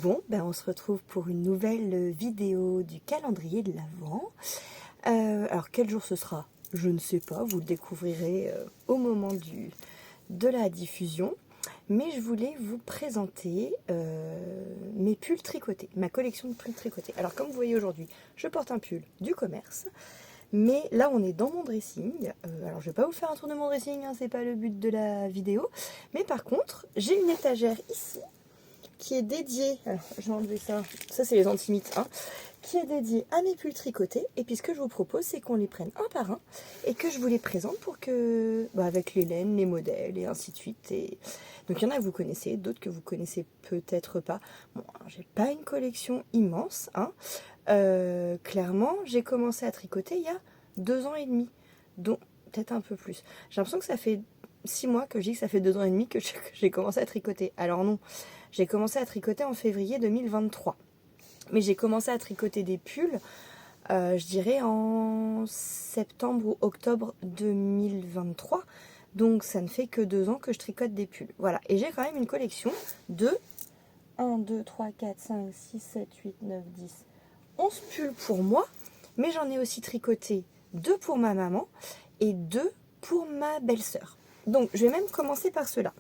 Bon, ben on se retrouve pour une nouvelle vidéo du calendrier de l'Avent. Alors quel jour ce sera? Je ne sais pas, vous le découvrirez au moment de la diffusion. Mais je voulais vous présenter mes pulls tricotés, ma collection de pulls tricotés. Alors comme vous voyez aujourd'hui, je porte un pull du commerce. Mais là, on est dans mon dressing. Alors, je vais pas vous faire un tour de mon dressing, hein, c'est pas le but de la vidéo. Mais par contre, j'ai une étagère ici qui est dédiée. Alors, je vais enlever ça. Ça, c'est les antimites, hein, qui est dédiée à mes pulls tricotés. Et puis, ce que je vous propose, c'est qu'on les prenne un par un et que je vous les présente pour que, avec les laines, les modèles et ainsi de suite. Et donc, il y en a que vous connaissez, d'autres que vous connaissez peut-être pas. Bon, j'ai pas une collection immense, hein. Clairement, j'ai commencé à tricoter il y a 2 ans et demi, donc peut-être un peu plus. J'ai l'impression que ça fait 6 mois que je dis que ça fait 2 ans et demi que j'ai commencé à tricoter. Alors non, j'ai commencé à tricoter en février 2023. Mais j'ai commencé à tricoter des pulls, je dirais en septembre ou octobre 2023. Donc ça ne fait que 2 ans que je tricote des pulls. Voilà, et j'ai quand même une collection de 1, 2, 3, 4, 5, 6, 7, 8, 9, 10... 11 pulls pour moi, mais j'en ai aussi tricoté 2 pour ma maman et 2 pour ma belle-sœur. Donc je vais même commencer par ceux-là.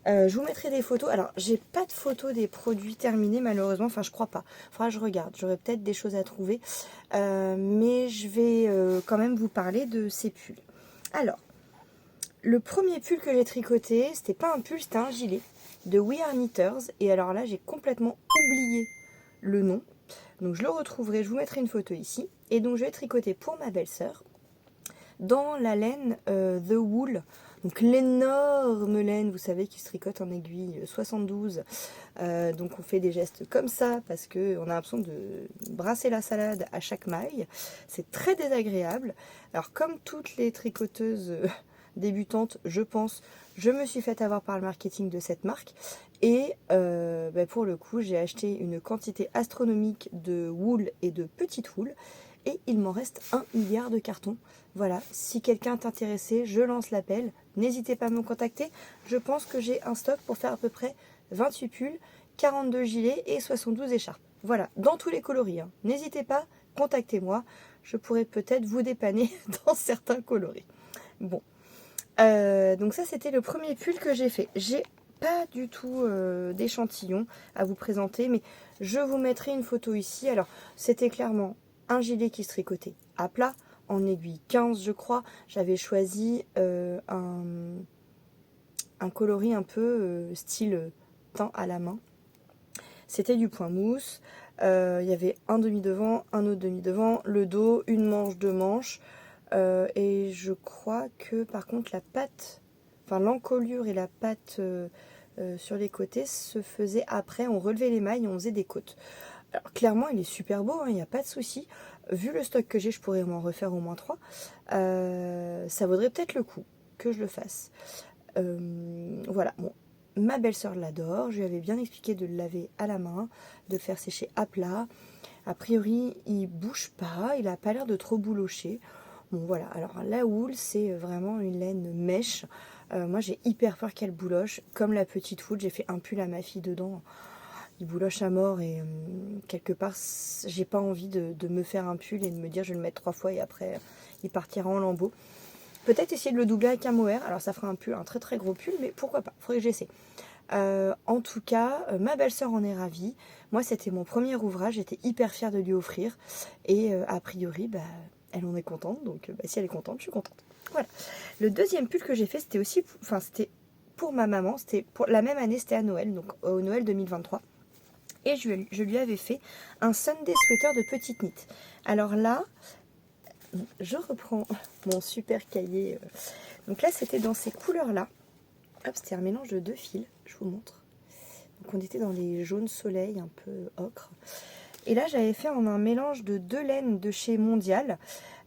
Je vous mettrai des photos. Alors j'ai pas de photos des produits terminés malheureusement, enfin je crois pas. Faudra que je regarde, j'aurai peut-être des choses à trouver. Mais je vais quand même vous parler de ces pulls. Alors, le premier pull que j'ai tricoté, c'était pas un pull, c'était un gilet de We Are Knitters. Et alors là, j'ai complètement oublié le nom. Donc je le retrouverai, je vous mettrai une photo ici. Et donc je vais tricoter pour ma belle-sœur dans la laine The Wool. Donc l'énorme laine, vous savez, qui se tricote en aiguille 72. Donc on fait des gestes comme ça parce qu'on a l'impression de brasser la salade à chaque maille. C'est très désagréable. Alors comme toutes les tricoteuses débutantes, je pense, je me suis fait avoir par le marketing de cette marque. Et pour le coup, j'ai acheté une quantité astronomique de wool et de petite wool. Et il m'en reste 1 milliard de cartons. Voilà, si quelqu'un est intéressé, je lance l'appel. N'hésitez pas à me contacter. Je pense que j'ai un stock pour faire à peu près 28 pulls, 42 gilets et 72 écharpes. Voilà, dans tous les coloris, hein. N'hésitez pas, contactez-moi. Je pourrais peut-être vous dépanner dans certains coloris. Bon, donc ça c'était le premier pull que j'ai fait. J'ai pas du tout d'échantillon à vous présenter, mais je vous mettrai une photo ici. Alors c'était clairement un gilet qui se tricotait à plat, en aiguille 15 je crois. J'avais choisi un coloris un peu style teint à la main. C'était du point mousse. Il y avait un demi-devant, un autre demi-devant, le dos, une manche, 2 manches. Et je crois que par contre la patte, enfin l'encolure et la patte sur les côtés se faisait après. On relevait les mailles et on faisait des côtes. Alors clairement il est super beau, il n'y a pas de souci. Vu le stock que j'ai, je pourrais m'en refaire au moins 3. Ça vaudrait peut-être le coup que je le fasse. Voilà, bon. Ma belle-sœur l'adore, je lui avais bien expliqué de le laver à la main, de le faire sécher à plat. A priori, il bouge pas, il a pas l'air de trop boulocher. Bon voilà, alors la wool, c'est vraiment une laine mèche. Moi j'ai hyper peur qu'elle bouloche. Comme la petite wool, j'ai fait un pull à ma fille dedans. Il bouloche à mort et quelque part, j'ai pas envie de me faire un pull et de me dire je vais le mettre 3 fois et après il partira en lambeaux. Peut-être essayer de le doubler avec un mohair. Alors ça fera un pull, un très très gros pull, mais pourquoi pas, faudrait que j'essaie. En tout cas, ma belle-sœur en est ravie. Moi, c'était mon premier ouvrage, j'étais hyper fière de lui offrir. Et a priori, elle en est contente. Donc, si elle est contente, je suis contente. Voilà. Le deuxième pull que j'ai fait, c'était aussi, enfin, c'était pour ma maman. C'était pour la même année, c'était à Noël, donc au Noël 2023. Et je lui avais fait un Sunday sweater de petite knit. Alors là, je reprends mon super cahier. Donc là, c'était dans ces couleurs-là. Hop, c'était un mélange de 2 fils, je vous montre. Donc on était dans les jaunes soleil, un peu ocre. Et là, j'avais fait en un mélange de 2 laines de chez Mondial.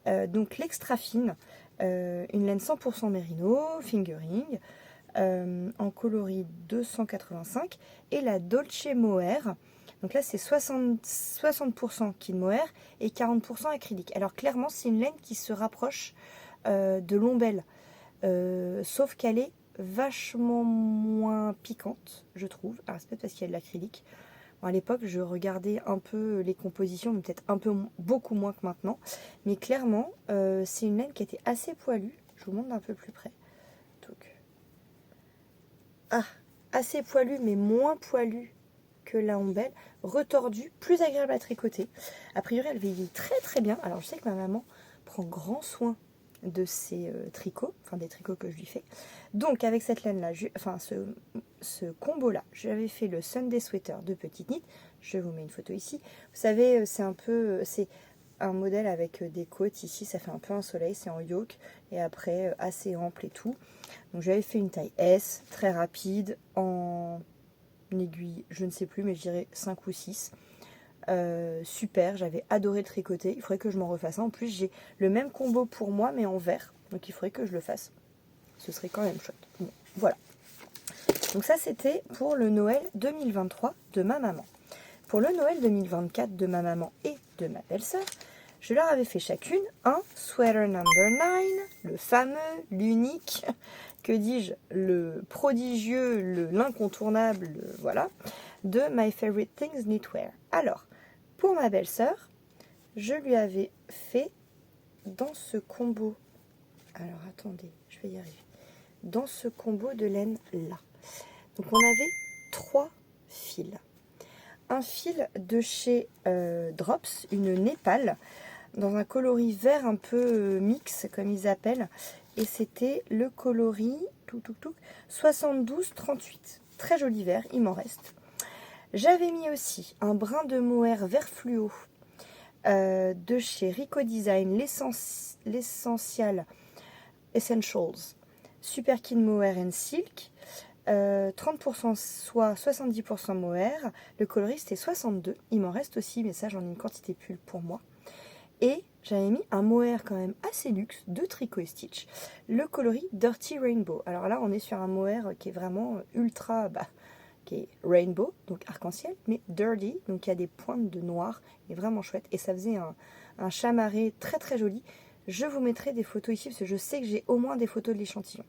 Donc l'extra fine, une laine 100% mérino, fingering, en coloris 285. Et la Dolce Mohair. Donc là, c'est 60% kid mohair et 40% acrylique. Alors clairement, c'est une laine qui se rapproche de l'ombelle. Sauf qu'elle est vachement moins piquante, je trouve. Alors c'est peut-être parce qu'il y a de l'acrylique. Bon, à l'époque, je regardais un peu les compositions, mais peut-être un peu beaucoup moins que maintenant. Mais clairement, c'est une laine qui était assez poilue. Je vous montre d'un peu plus près. Donc, assez poilue, mais moins poilue que la ombelle. Retordue, plus agréable à tricoter. A priori, elle vieillit très très bien. Alors, je sais que ma maman prend grand soin de ses tricots, enfin des tricots que je lui fais. Donc avec cette laine là, ce combo là, j'avais fait le Sunday Sweater de Petite Knit. Je vous mets une photo ici. Vous savez, c'est un modèle avec des côtes ici, ça fait un peu un soleil, c'est en yoke et après assez ample et tout. Donc j'avais fait une taille S, très rapide, en aiguille, je ne sais plus, mais je dirais 5 ou 6. Super, j'avais adoré le tricoter. Il faudrait que je m'en refasse un. En plus, j'ai le même combo pour moi, mais en vert. Donc, il faudrait que je le fasse. Ce serait quand même chouette. Bon, voilà. Donc, ça, c'était pour le Noël 2023 de ma maman. Pour le Noël 2024 de ma maman et de ma belle-sœur, je leur avais fait chacune un Sweater Number 9, le fameux, l'unique, que dis-je, le prodigieux, l'incontournable, voilà, de My Favorite Things Knitwear. Alors, pour ma belle-sœur, je lui avais fait dans ce combo. Alors attendez, je vais y arriver. Dans ce combo de laine là. Donc on avait 3 fils. Un fil de chez Drops, une népale, dans un coloris vert un peu mix, comme ils appellent. Et c'était le coloris 72-38. Très joli vert, il m'en reste. J'avais mis aussi un brin de mohair vert fluo de chez Rico Design, l'essential Essentials Super Kid Mohair and Silk, 30% soie, 70% mohair. Le coloris c'était 62. Il m'en reste aussi, mais ça j'en ai une quantité pull pour moi. Et j'avais mis un mohair quand même assez luxe de Tricot et Stitch, le coloris Dirty Rainbow. Alors là on est sur un mohair qui est vraiment ultra, qui est rainbow, donc arc-en-ciel, mais dirty, donc il y a des pointes de noir, et vraiment chouette. Et ça faisait un chamarré très très joli. Je vous mettrai des photos ici, parce que je sais que j'ai au moins des photos de l'échantillon.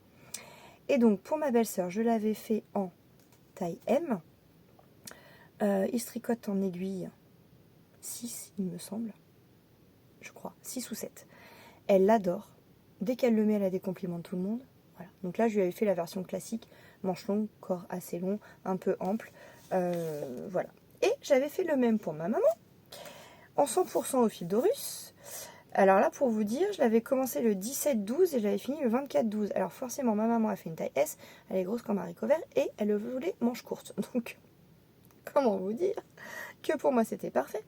Et donc pour ma belle-sœur, je l'avais fait en taille M. Il se tricote en aiguille 6, il me semble. Je crois, 6 ou 7. Elle l'adore. Dès qu'elle le met, elle a des compliments de tout le monde. Voilà. Donc là, je lui avais fait la version classique, manche longue, corps assez long, un peu ample. Voilà. Et j'avais fait le même pour ma maman, en 100% au fil d'Horus. Alors là, pour vous dire, je l'avais commencé le 17-12 et j'avais fini le 24-12. Alors forcément, ma maman a fait une taille S, elle est grosse comme un haricot vert et elle voulait manche courte. Donc, comment vous dire que pour moi, c'était parfait.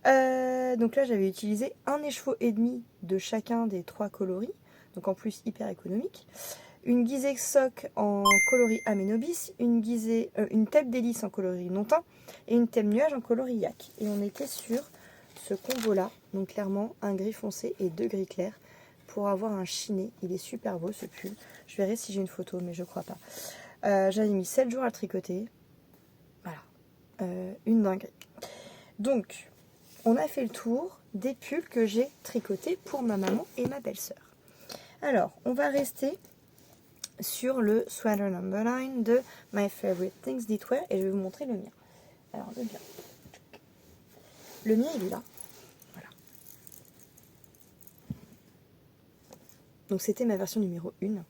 Donc là, j'avais utilisé un écheveau et demi de chacun des 3 coloris. Donc en plus, hyper économique. Une guisée soc en coloris Aménobis, une tête d'hélice en coloris non-teint et une thème nuage en coloris yak. Et on était sur ce combo-là, donc clairement un gris foncé et 2 gris clairs pour avoir un chiné. Il est super beau ce pull. Je verrai si j'ai une photo, mais je crois pas. J'avais mis 7 jours à le tricoter. Voilà, une dinguerie. Donc, on a fait le tour des pulls que j'ai tricotés pour ma maman et ma belle-sœur. Alors, on va rester sur le Sweater Number 9 de My Favorite Things Knitwear et je vais vous montrer le mien. Alors, le mien. Le mien, il est là. Voilà. Donc, c'était ma version numéro 1.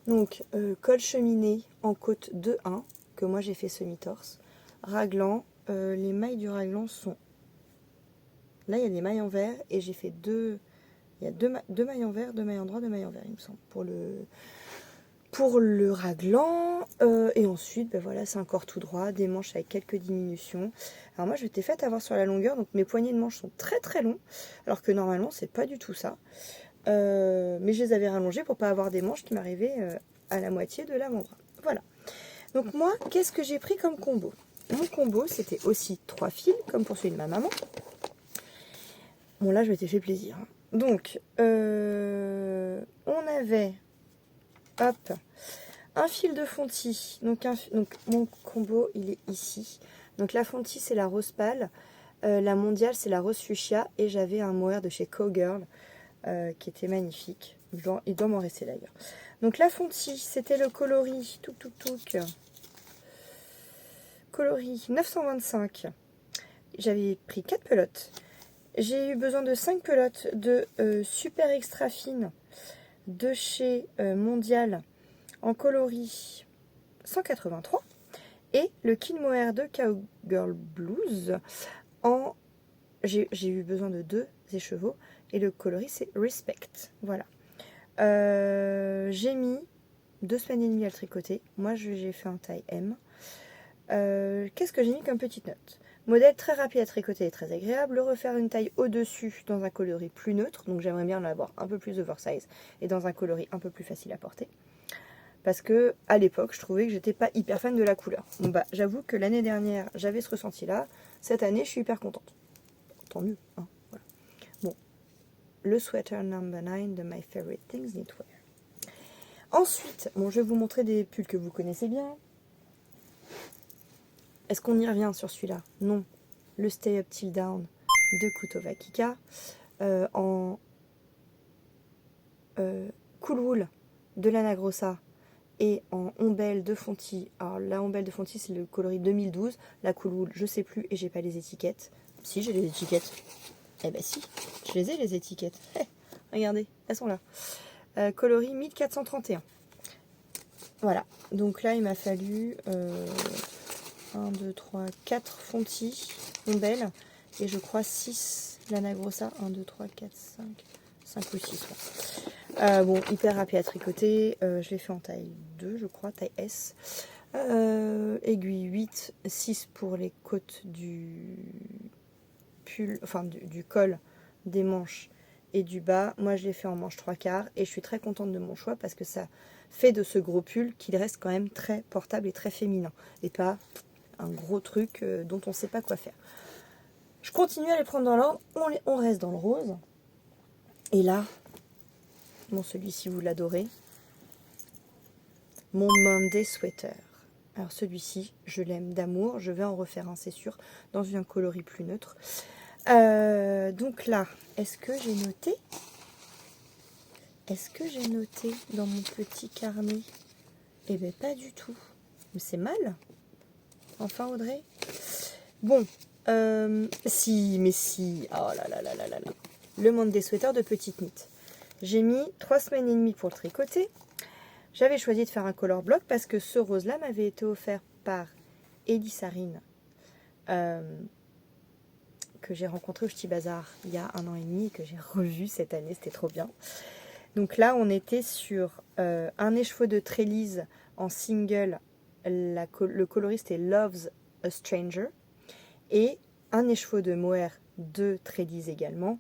Donc, col cheminé en côte 2-1, que moi j'ai fait semi-torse. Raglan, les mailles du raglan sont... Là, il y a des mailles en vert et j'ai fait deux... Il y a deux mailles en vert, 2 mailles en droit, 2 mailles en vert, il me semble, pour le raglan. Et ensuite, ben voilà, c'est un corps tout droit, des manches avec quelques diminutions. Alors moi, je m'étais faite avoir sur la longueur, donc mes poignets de manches sont très très longs, alors que normalement, c'est pas du tout ça. Mais je les avais rallongés pour pas avoir des manches qui m'arrivaient à la moitié de l'avant-bras. Voilà. Donc moi, qu'est-ce que j'ai pris comme combo? Mon combo, c'était aussi 3 fils, comme pour celui de ma maman. Bon, là, je m'étais fait plaisir. Donc, on avait, hop, un fil de fontis. Donc mon combo, il est ici. Donc, la fontis, c'est la rose pâle. La mondiale, c'est la rose fuchsia. Et j'avais un mohair de chez Cowgirl qui était magnifique. Il doit m'en rester d'ailleurs. Donc, la fontis, c'était le coloris coloris 925. J'avais pris 4 pelotes. J'ai eu besoin de 5 pelotes de super extra fine de chez Mondial en coloris 183. Et le Kid Mohair de Cowgirl Blues en... J'ai eu besoin de 2 écheveaux. Et le coloris, c'est Respect. Voilà. J'ai mis 2 semaines et demie à le tricoter. Moi, j'ai fait un taille M. Qu'est-ce que j'ai mis comme petite note? Modèle très rapide à tricoter et très agréable. Le refaire une taille au-dessus dans un coloris plus neutre. Donc, j'aimerais bien l'avoir un peu plus oversize et dans un coloris un peu plus facile à porter. Parce que à l'époque, je trouvais que j'étais pas hyper fan de la couleur. Bon, bah, j'avoue que l'année dernière, j'avais ce ressenti-là. Cette année, je suis hyper contente. Tant mieux, hein, voilà. Bon, le sweater number 9 de My Favorite Things Knitwear. Ensuite, bon, je vais vous montrer des pulls que vous connaissez bien. Est-ce qu'on y revient sur celui-là? Non. Le Stay Up Till Down de Kutova Kika en Cool Wool de Lana Grossa et en ombelle de Fonty. Alors la ombelle de Fonty, c'est le coloris 2012. La Cool Wool, je sais plus et j'ai pas les étiquettes. Si, j'ai les étiquettes. Eh ben si, je les ai les étiquettes. Regardez, elles sont là. Coloris 1431. Voilà, donc là il m'a fallu 1, 2, 3, 4 Fonty ombelle et je crois 6 Lana Grossa. 1, 2, 3, 4, 5 ou 6. Bon, hyper rapide à tricoter. Je l'ai fait en taille 2, je crois, taille S. Aiguille 8, 6 pour les côtes du pull, enfin du col, des manches et du bas. Moi, je l'ai fait en manche 3/4 et je suis très contente de mon choix parce que ça fait de ce gros pull qu'il reste quand même très portable et très féminin et pas un gros truc dont on ne sait pas quoi faire. Je continue à les prendre dans l'ordre. On reste dans le rose. Et là, bon, celui-ci, vous l'adorez. Mon Monday Sweater. Alors celui-ci, je l'aime d'amour. Je vais en refaire un, c'est sûr, dans un coloris plus neutre. Donc là, est-ce que j'ai noté? Est-ce que j'ai noté dans mon petit carnet? Eh bien, pas du tout. Mais c'est mal. Enfin, Audrey. Bon, si, mais si. Oh là là là là là là. Le Monday Sweater de Petite Knit. J'ai mis 3 semaines et demie pour le tricoter. J'avais choisi de faire un color block parce que ce rose-là m'avait été offert par Elie Sarine, que j'ai rencontré au Ch'ti Bazar il y a 1 an et demi et que j'ai revu cette année, c'était trop bien. Donc là, on était sur un écheveau de Trélise en single, le coloriste est Loves a Stranger, et un écheveau de mohair de Trélise également,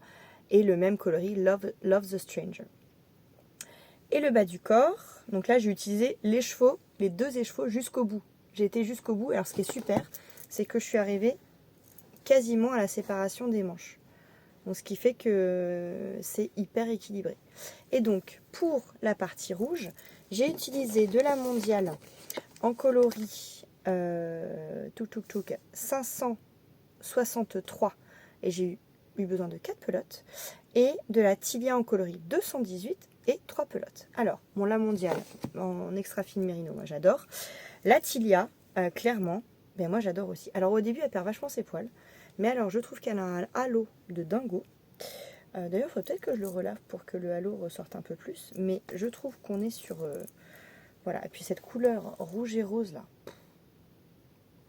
et le même coloris Loves a Stranger. Et le bas du corps, donc là j'ai utilisé l'écheveau, les 2 écheveaux jusqu'au bout. J'ai été jusqu'au bout, alors ce qui est super, c'est que je suis arrivée quasiment à la séparation des manches. Donc, ce qui fait que c'est hyper équilibré. Et donc, pour la partie rouge, j'ai utilisé de la Mondiale en coloris 563 et j'ai eu besoin de 4 pelotes. Et de la Tilia en coloris 218 et 3 pelotes. Alors, bon, la Mondiale en extra fine mérino, moi j'adore. La Tilia, clairement, ben moi j'adore aussi. Alors au début, elle perd vachement ses poils. Mais alors, je trouve qu'elle a un halo de dingo. D'ailleurs, il faut peut-être que je le relave pour que le halo ressorte un peu plus. Mais je trouve qu'on est sur... voilà. Et puis cette couleur rouge et rose, là.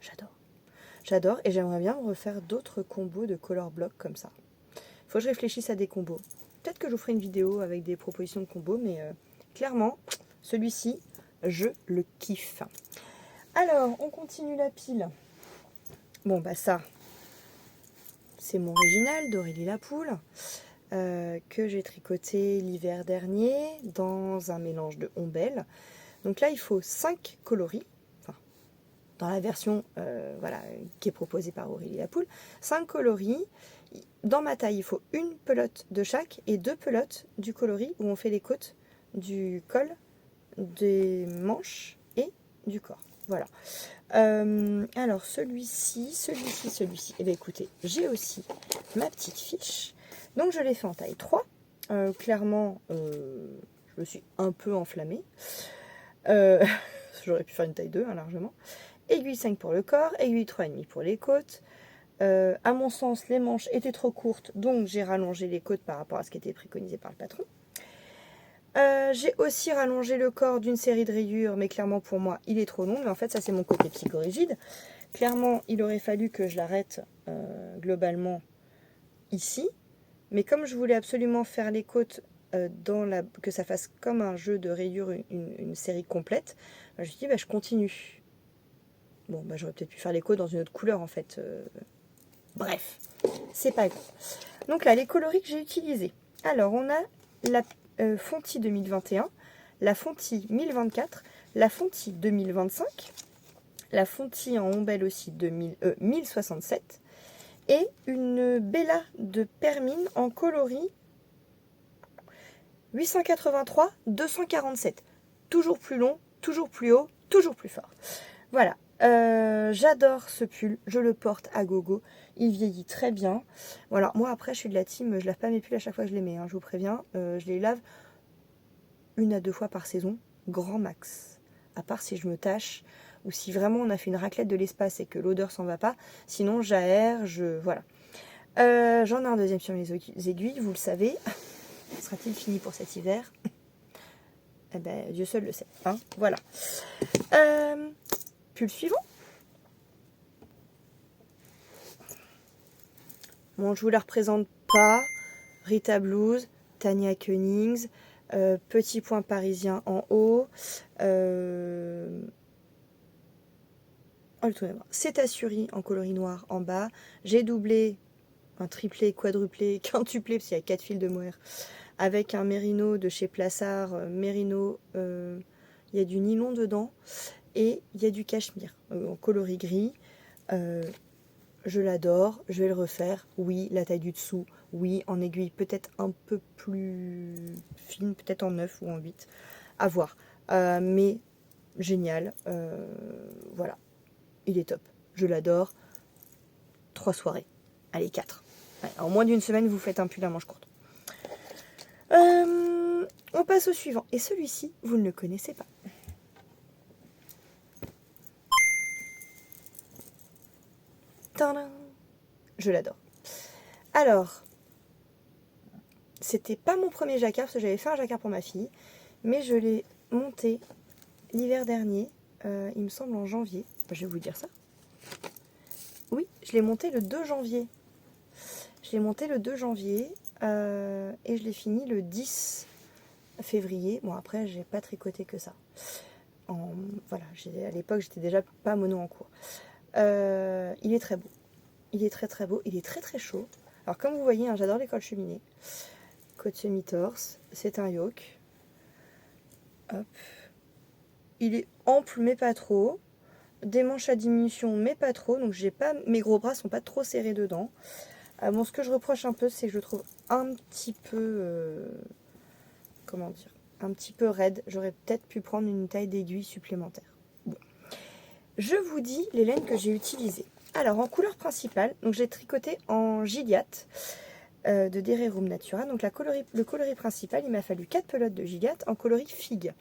J'adore. J'adore. Et j'aimerais bien refaire d'autres combos de color block comme ça. Il faut que je réfléchisse à des combos. Peut-être que je vous ferai une vidéo avec des propositions de combos. Mais clairement, celui-ci, je le kiffe. Alors, on continue la pile. Bon, bah ça... C'est mon original d'Aurélie Lapoule que j'ai tricoté l'hiver dernier dans un mélange de ombelles. Donc là, il faut 5 coloris, enfin, dans la version voilà, qui est proposée par Aurélie Lapoule. 5 coloris. Dans ma taille, il faut une pelote de chaque et 2 pelotes du coloris où on fait les côtes du col, des manches et du corps. Voilà. Alors celui-ci. Eh bien écoutez, j'ai aussi ma petite fiche. Donc je l'ai fait en taille 3. Clairement, je me suis un peu enflammée. J'aurais pu faire une taille 2 hein, largement. Aiguille 5 pour le corps, aiguille 3,5 pour les côtes. À mon sens, les manches étaient trop courtes, donc j'ai rallongé les côtes par rapport à ce qui était préconisé par le patron. J'ai aussi rallongé le corps d'une série de rayures, mais clairement pour moi, il est trop long. Mais en fait, ça c'est mon côté psychorigide. Clairement, il aurait fallu que je l'arrête globalement ici. Mais comme je voulais absolument faire les côtes, que ça fasse comme un jeu de rayures, une série complète, je me suis dit, bah, je continue. Bon, bah, j'aurais peut-être pu faire les côtes dans une autre couleur en fait. Bref, c'est pas grave. Donc là, les coloris que j'ai utilisés. Alors, on a la Fonti 2021, la Fonti 1024, la Fonti 2025, la Fonti en ombelle aussi 1067 et une Bella de Permine en coloris 883 247. Toujours plus long, toujours plus haut, toujours plus fort. Voilà. J'adore ce pull, je le porte à gogo, il vieillit très bien. Voilà, moi après je suis de la team, je lave pas mes pulls à chaque fois que je les mets, hein, je vous préviens, je les lave 1 à 2 fois par saison, grand max. À part si je me tâche, ou si vraiment on a fait une raclette de l'espace et que l'odeur s'en va pas, sinon j'aère, voilà. J'en ai un deuxième sur mes aiguilles, vous le savez. Sera-t-il fini pour cet hiver? Eh ben, Dieu seul le sait, hein, voilà. Pull suivant. Bon, je vous la représente pas. Rita Blues, Tania Koenigs, petit point parisien en haut. C'est Assurie en coloris noir en bas. J'ai doublé, un triplé, quadruplé, quintuplé, parce qu'il y a 4 fils de mohair, avec un mérino de chez Plassard. Mérino, il y a du nylon dedans. Et il y a du cachemire en coloris gris. Je l'adore, je vais le refaire. Oui, la taille du dessous. Oui, en aiguille peut-être un peu plus fine, peut-être en 9 ou en 8. À voir. Mais génial. Voilà. Il est top. Je l'adore. 3 soirées. Allez, 4. Ouais, en moins d'une semaine, vous faites un pull à manches courtes. On passe au suivant. Et celui-ci, vous ne le connaissez pas. Tadam! Je l'adore. Alors, c'était pas mon premier jacquard, parce que j'avais fait un jacquard pour ma fille, mais je l'ai monté l'hiver dernier, il me semble en janvier. Je vais vous dire ça. Oui, je l'ai monté le 2 janvier. Je l'ai monté le 2 janvier et je l'ai fini le 10 février. Bon, après, j'ai pas tricoté que ça. Voilà, à l'époque, j'étais déjà pas mono en cours. Il est très beau. Il est très très beau. Il est très très chaud. Alors comme vous voyez, hein, j'adore les cols cheminés. Côte semi-torse. C'est un yoke. Hop. Il est ample mais pas trop. Des manches à diminution mais pas trop. Donc mes gros bras sont pas trop serrés dedans. Bon, ce que je reproche un peu, c'est que je le trouve un petit peu... comment dire, un petit peu raide. J'aurais peut-être pu prendre une taille d'aiguille supplémentaire. Bon. Je vous dis les laines que j'ai utilisées. Alors, en couleur principale, donc j'ai tricoté en Gilliatt de Dererum Natura. Donc, le coloris principal, il m'a fallu 4 pelotes de Gilliatt en coloris figue.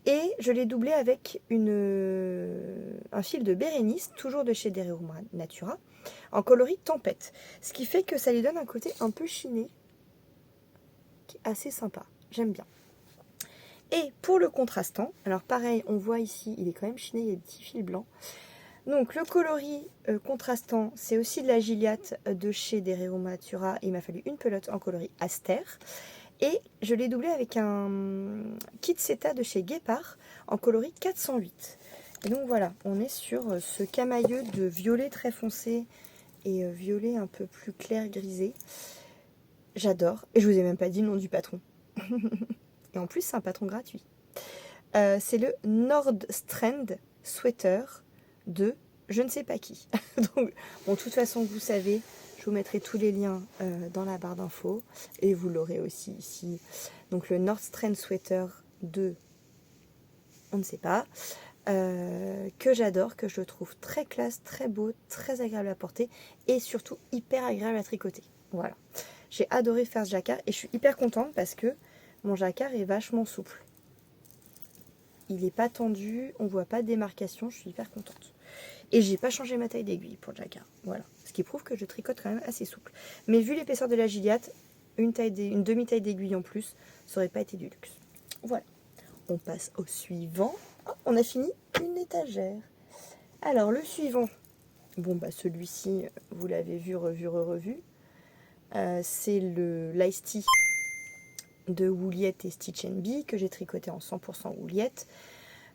Et je l'ai doublé avec un fil de Bérénice, toujours de chez Dererum Natura, en coloris tempête. Ce qui fait que ça lui donne un côté un peu chiné, qui est assez sympa. J'aime bien. Et pour le contrastant, alors pareil, on voit ici, il est quand même chiné, il y a des petits fils blancs. Donc le coloris contrastant, c'est aussi de la Gilliatt de chez Dererum Natura. Il m'a fallu une pelote en coloris Aster. Et je l'ai doublé avec un kit Seta de chez Guépard en coloris 408. Et donc voilà, on est sur ce camailleux de violet très foncé et violet un peu plus clair grisé. J'adore. Et je vous ai même pas dit le nom du patron. Et en plus, c'est un patron gratuit. C'est le Nordstrand Sweater de je ne sais pas qui. Donc, bon, de toute façon, vous savez, je vous mettrai tous les liens dans la barre d'infos. Et vous l'aurez aussi ici. Donc, le Nordstrand Sweater de on ne sait pas. Que j'adore, que je trouve très classe, très beau, très agréable à porter. Et surtout, hyper agréable à tricoter. Voilà. J'ai adoré faire ce jacquard. Et je suis hyper contente parce que mon jacquard est vachement souple. il n'est pas tendu, on voit pas de démarcation, je suis hyper contente. Et j'ai pas changé ma taille d'aiguille pour le jacquard, voilà. Ce qui prouve que je tricote quand même assez souple. Mais vu l'épaisseur de la Gilliatt, une demi-taille d'aiguille en plus, ça aurait pas été du luxe. Voilà. On passe au suivant. Oh, on a fini une étagère. Alors le suivant, bon bah celui-ci, vous l'avez vu, revu. C'est le Lice Tea de Wouliette et Stitch Bee que j'ai tricoté en 100% Wouliette.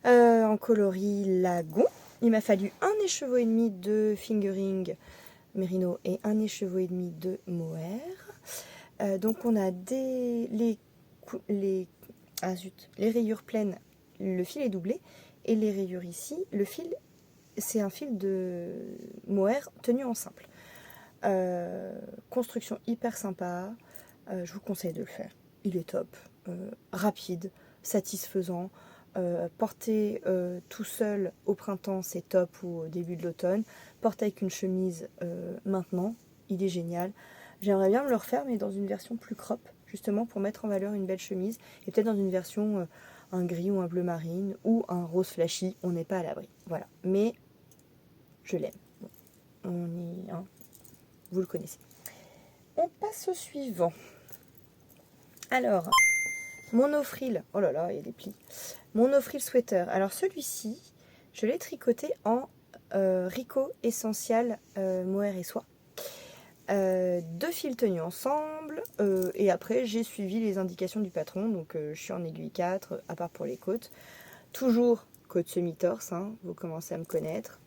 En coloris lagon. Il m'a fallu un écheveau et demi de fingering mérino et un écheveau et demi de mohair. Donc on a les rayures pleines, le fil est doublé, et les rayures ici, le fil, c'est un fil de mohair tenu en simple. Construction hyper sympa, je vous conseille de le faire, il est top, rapide, satisfaisant. Porter tout seul au printemps, c'est top, ou au début de l'automne. Porter avec une chemise maintenant, il est génial. J'aimerais bien me le refaire, mais dans une version plus crop, justement pour mettre en valeur une belle chemise, et peut-être dans une version un gris ou un bleu marine, ou un rose flashy, on n'est pas à l'abri. Voilà, mais je l'aime. Bon, vous le connaissez. On passe au suivant. Alors, mon no-frill, oh là là, il y a des plis. Mon no-frill sweater. Alors celui-ci, je l'ai tricoté en Rico Essential mohair et soie. 2 fils tenus ensemble. Et après, j'ai suivi les indications du patron. Donc je suis en aiguille 4, à part pour les côtes. Toujours côte semi-torse, hein, vous commencez à me connaître.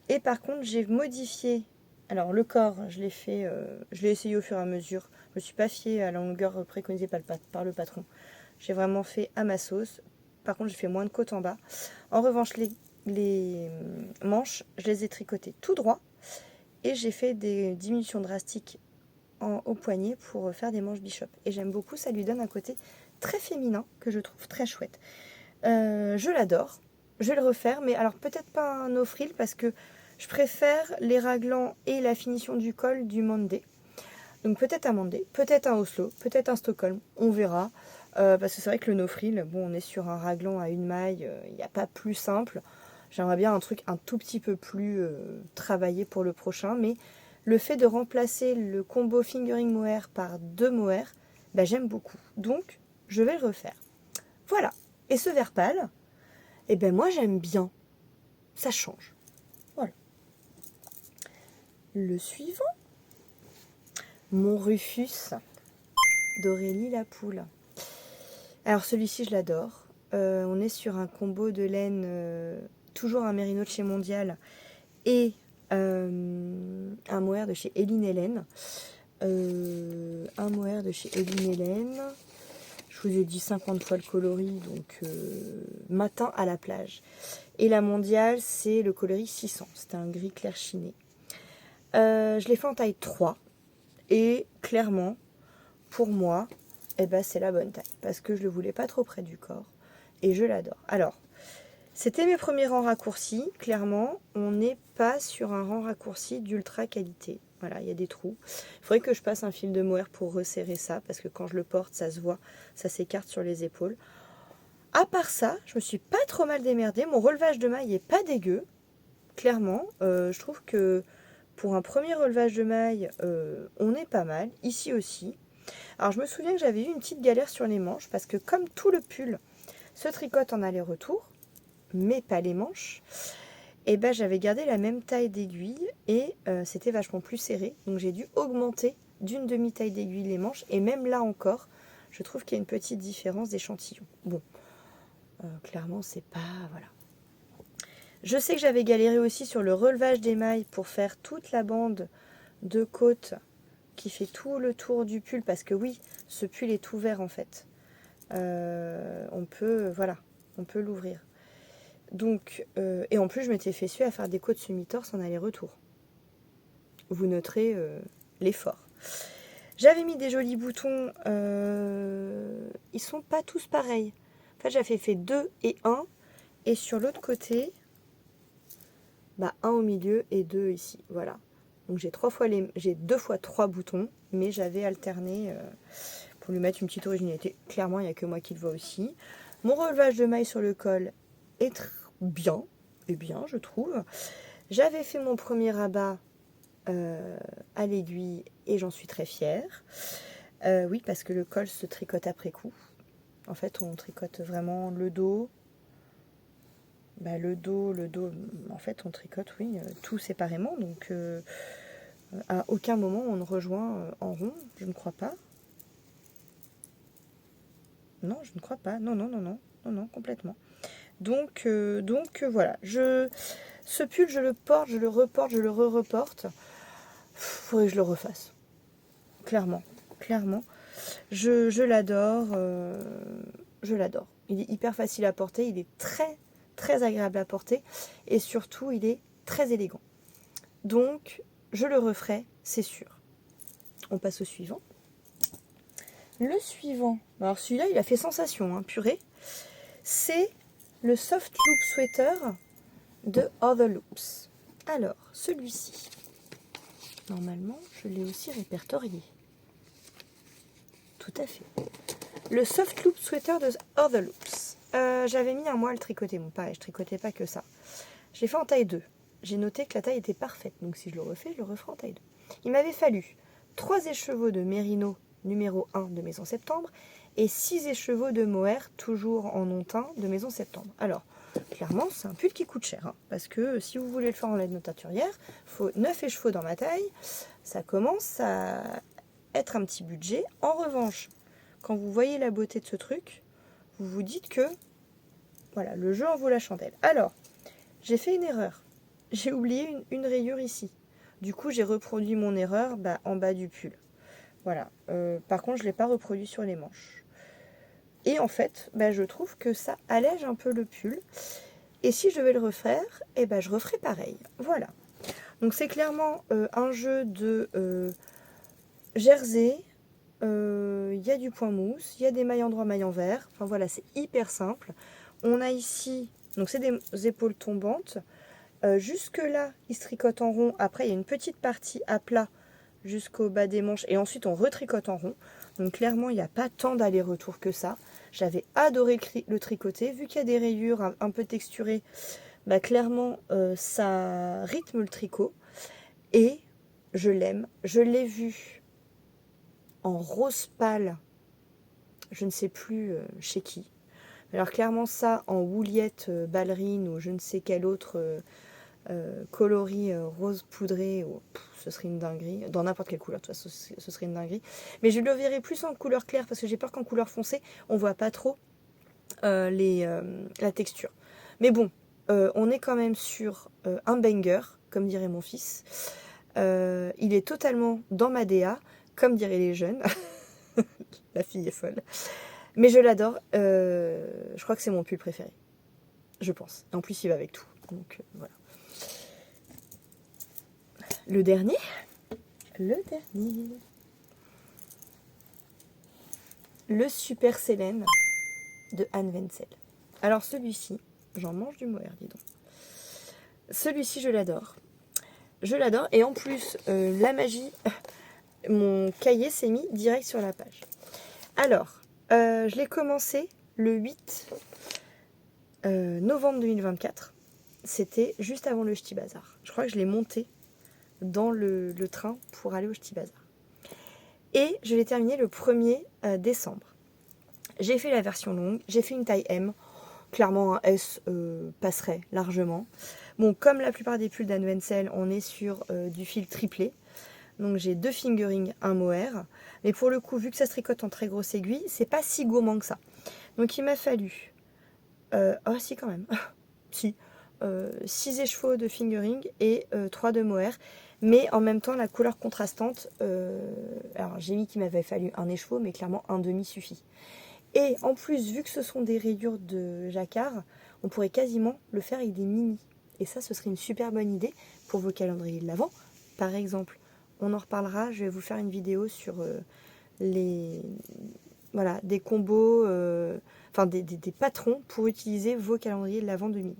Et par contre, j'ai modifié. Alors le corps, je l'ai essayé au fur et à mesure. Je ne me suis pas fiée à la longueur préconisée par le patron. J'ai vraiment fait à ma sauce. Par contre, j'ai fait moins de côte en bas. En revanche, les manches, je les ai tricotées tout droit. Et j'ai fait des diminutions drastiques au poignet pour faire des manches bishop. Et j'aime beaucoup, ça lui donne un côté très féminin que je trouve très chouette. Je l'adore. Je vais le refaire, mais alors peut-être pas un no-frill parce que je préfère les raglans et la finition du col du Monday. Donc peut-être un Monday, peut-être un Oslo, peut-être un Stockholm, on verra. Parce que c'est vrai que le no-frill, bon, on est sur un raglan à une maille, il n'y a pas plus simple. J'aimerais bien un truc un tout petit peu plus travaillé pour le prochain, mais le fait de remplacer le combo fingering mohair par 2 mohair, bah, j'aime beaucoup. Donc, je vais le refaire. Voilà. Et ce vert pâle, eh ben moi j'aime bien. Ça change. Voilà. Le suivant, mon Rufus d'Aurélie la Poule. Alors celui-ci, je l'adore. On est sur un combo de laine, toujours un mérino de chez Mondial et un mohair de chez Eline Hélène. Un mohair de chez Eline Hélène. Je vous ai dit 50 fois le coloris, donc matin à la plage. Et la Mondiale, c'est le coloris 600. C'est un gris clair chiné. Je l'ai fait en taille 3. Et clairement, pour moi, eh ben, c'est la bonne taille. Parce que je ne le voulais pas trop près du corps. Et je l'adore. Alors, c'était mes premiers rangs raccourcis. Clairement, on n'est pas sur un rang raccourci d'ultra qualité. Voilà, il y a des trous. Il faudrait que je passe un fil de mohair pour resserrer ça. Parce que quand je le porte, ça se voit. Ça s'écarte sur les épaules. À part ça, je me suis pas trop mal démerdée. Mon relevage de maille est pas dégueu. Clairement, je trouve que pour un premier relevage de maille, on est pas mal. Ici aussi. Alors je me souviens que j'avais eu une petite galère sur les manches parce que comme tout le pull se tricote en aller-retour, mais pas les manches, et ben j'avais gardé la même taille d'aiguille et c'était vachement plus serré. Donc j'ai dû augmenter d'une demi-taille d'aiguille les manches et même là encore, je trouve qu'il y a une petite différence d'échantillon. Bon, clairement c'est pas... voilà. Je sais que j'avais galéré aussi sur le relevage des mailles pour faire toute la bande de côte qui fait tout le tour du pull, parce que oui, ce pull est ouvert en fait. On peut l'ouvrir. Donc, et en plus, je m'étais fait suer à faire des côtes semi-torse en aller-retour. Vous noterez l'effort. J'avais mis des jolis boutons. Ils sont pas tous pareils. En fait, j'avais fait 2 et 1. Et sur l'autre côté, bah, 1 au milieu et 2 ici. Voilà. Donc j'ai 2 fois 3 boutons, mais j'avais alterné pour lui mettre une petite originalité. Clairement, il n'y a que moi qui le vois aussi. Mon relevage de mailles sur le col est bien, je trouve. J'avais fait mon premier rabat à l'aiguille et j'en suis très fière. Oui, parce que le col se tricote après coup. En fait, on tricote vraiment le dos. Le dos, en fait, on tricote, oui, tout séparément. Donc, à aucun moment on ne rejoint en rond, je ne crois pas. Non, je ne crois pas. Non, complètement. Donc voilà. Ce pull, je le porte, je le reporte, je le re-reporte. Faudrait que je le refasse. Clairement. Je l'adore. Je l'adore. Il est hyper facile à porter. Il est très, très agréable à porter. Et surtout, il est très élégant. Donc, je le referai, c'est sûr. On passe au suivant. Le suivant, alors celui-là, il a fait sensation, hein, purée. C'est le Soft Loop Sweater de Other Loops. Alors, celui-ci, normalement, je l'ai aussi répertorié. Tout à fait. Le Soft Loop Sweater de Other Loops. J'avais mis un mois à le tricoter. Bon, pareil, je tricotais pas que ça. Je l'ai fait en taille 2. J'ai noté que la taille était parfaite. Donc, si je le refais, je le referai en taille 2. Il m'avait fallu 3 écheveaux de Merino numéro 1 de Maison Septembre et 6 écheveaux de mohair, toujours en non-teint, de Maison Septembre. Alors, clairement, c'est un pull qui coûte cher. Hein, parce que si vous voulez le faire en laine teinturière, il faut 9 écheveaux dans ma taille. Ça commence à être un petit budget. En revanche, quand vous voyez la beauté de ce truc, vous vous dites que voilà, le jeu en vaut la chandelle. Alors, j'ai fait une erreur. J'ai oublié une rayure ici. Du coup, j'ai reproduit mon erreur en bas du pull. Voilà. Par contre, je ne l'ai pas reproduit sur les manches. Et en fait, je trouve que ça allège un peu le pull. Et si je vais le refaire, je referai pareil. Voilà. Donc c'est clairement un jeu de jersey. Il y a du point mousse, il y a des mailles en droit, mailles en vert. Enfin voilà, c'est hyper simple. On a ici, donc c'est des épaules tombantes. Jusque là, il se tricote en rond. Après, il y a une petite partie à plat jusqu'au bas des manches et ensuite on retricote en rond. Donc clairement, il n'y a pas tant d'aller-retour que ça. J'avais adoré le tricoter. Vu qu'il y a des rayures un peu texturées, clairement, ça rythme le tricot. Et je l'aime. Je l'ai vu en rose pâle, je ne sais plus chez qui. Alors clairement ça, en houliette ballerine ou je ne sais quel autre coloris rose poudré, ce serait une dinguerie. Dans n'importe quelle couleur, de toute façon, ce serait une dinguerie. Mais je le verrai plus en couleur claire parce que j'ai peur qu'en couleur foncée, on voit pas trop la texture. Mais bon, on est quand même sur un banger, comme dirait mon fils. Il est totalement dans ma DA, comme diraient les jeunes. La fille est folle. Mais je l'adore. Je crois que c'est mon pull préféré. Je pense. En plus, il va avec tout. Donc, voilà. Le dernier. Le Super Célène de Anne Wenzel. Alors, celui-ci, j'en mange du mohair, dis donc. Celui-ci, je l'adore. Et en plus, la magie, mon cahier s'est mis direct sur la page. Alors, je l'ai commencé le 8 novembre 2024. C'était juste avant le Ch'ti Bazar. Je crois que je l'ai monté dans le train pour aller au Ch'ti Bazar. Et je l'ai terminé le 1er décembre. J'ai fait la version longue, j'ai fait une taille M. Clairement, un S passerait largement. Bon, comme la plupart des pulls d'Anne Wenzel, on est sur du fil triplé. Donc j'ai 2 fingerings, un mohair. Mais pour le coup, vu que ça se tricote en très grosse aiguille, c'est pas si gourmand que ça. Donc il m'a fallu... oh si quand même. si. 6 écheveaux de fingering et 3 de mohair. Mais en même temps, la couleur contrastante... alors j'ai mis qu'il m'avait fallu un écheveau, mais clairement un demi suffit. Et en plus, vu que ce sont des rayures de jacquard, on pourrait quasiment le faire avec des mini. Et ça, ce serait une super bonne idée pour vos calendriers de l'Avent. Par exemple, on en reparlera, je vais vous faire une vidéo sur des combos, des patrons pour utiliser vos calendriers de l'Avent de mini.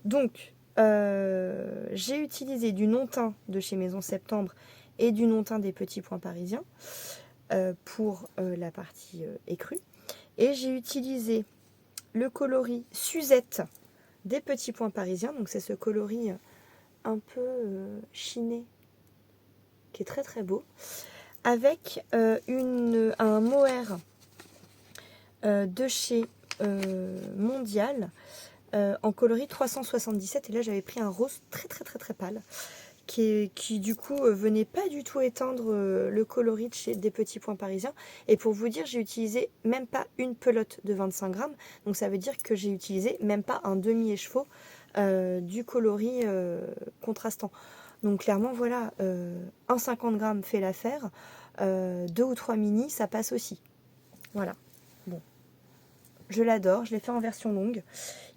Donc, j'ai utilisé du non-teint de chez Maison Septembre et du non-teint des Petits Points Parisiens pour la partie écrue. Et j'ai utilisé le coloris Suzette des Petits Points Parisiens. Donc c'est ce coloris un peu chiné qui est très très beau. Avec un mohair de chez Mondial en coloris 377. Et là j'avais pris un rose très très très très pâle. Qui du coup venait pas du tout éteindre le coloris des Petits Points Parisiens. Et pour vous dire, j'ai utilisé même pas une pelote de 25 grammes. Donc ça veut dire que j'ai utilisé même pas un demi-écheveau du coloris contrastant. Donc clairement voilà, un 50 grammes fait l'affaire. 2 ou 3 mini, ça passe aussi. Voilà. Bon. Je l'adore, je l'ai fait en version longue.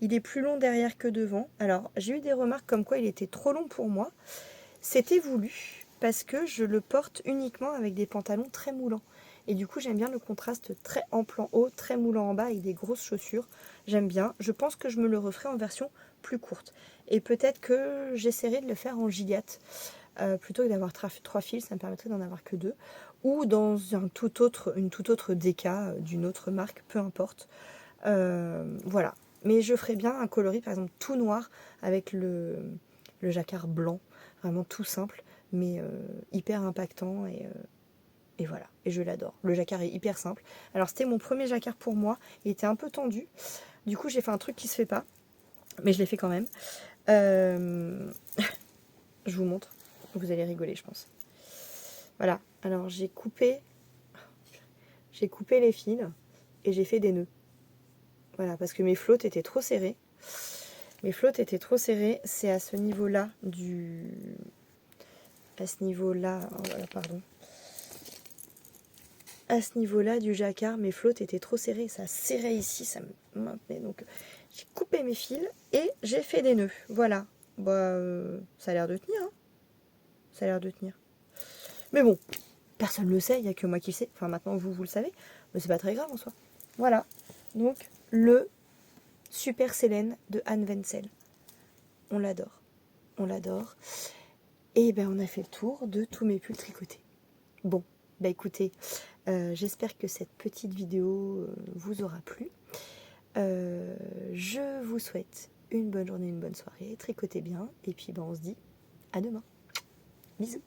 Il est plus long derrière que devant. Alors j'ai eu des remarques comme quoi il était trop long pour moi. C'était voulu parce que je le porte uniquement avec des pantalons très moulants. Et du coup, j'aime bien le contraste très ample en haut, très moulant en bas avec des grosses chaussures. J'aime bien. Je pense que je me le referai en version plus courte. Et peut-être que j'essaierai de le faire en Gilliatt. Plutôt que d'avoir 3 fils, ça me permettrait d'en avoir que 2. Ou dans une toute autre déca d'une autre marque, peu importe. Voilà. Mais je ferais bien un coloris, par exemple, tout noir avec le jacquard blanc. Vraiment tout simple, mais hyper impactant et voilà. Et je l'adore. Le jacquard est hyper simple. Alors c'était mon premier jacquard pour moi. Il était un peu tendu. Du coup j'ai fait un truc qui se fait pas. Mais je l'ai fait quand même. Je vous montre. Vous allez rigoler je pense. Voilà. Alors j'ai coupé les fils et j'ai fait des nœuds. Voilà, parce que mes flottes étaient trop serrées. C'est à ce niveau-là à ce niveau-là du jacquard, mes flottes étaient trop serrées, ça serrait ici, ça me maintenait. Donc j'ai coupé mes fils et j'ai fait des nœuds. Voilà. Ça a l'air de tenir. Hein. Ça a l'air de tenir. Mais bon, personne ne le sait, il n'y a que moi qui le sais. Enfin maintenant vous le savez, mais c'est pas très grave en soi. Voilà. Donc le Super Célène de Anne Wenzel. On l'adore. On l'adore. Et ben on a fait le tour de tous mes pulls tricotés. Bon, bah écoutez, j'espère que cette petite vidéo vous aura plu. Je vous souhaite une bonne journée, une bonne soirée. Tricotez bien. Et puis on se dit à demain. Bisous.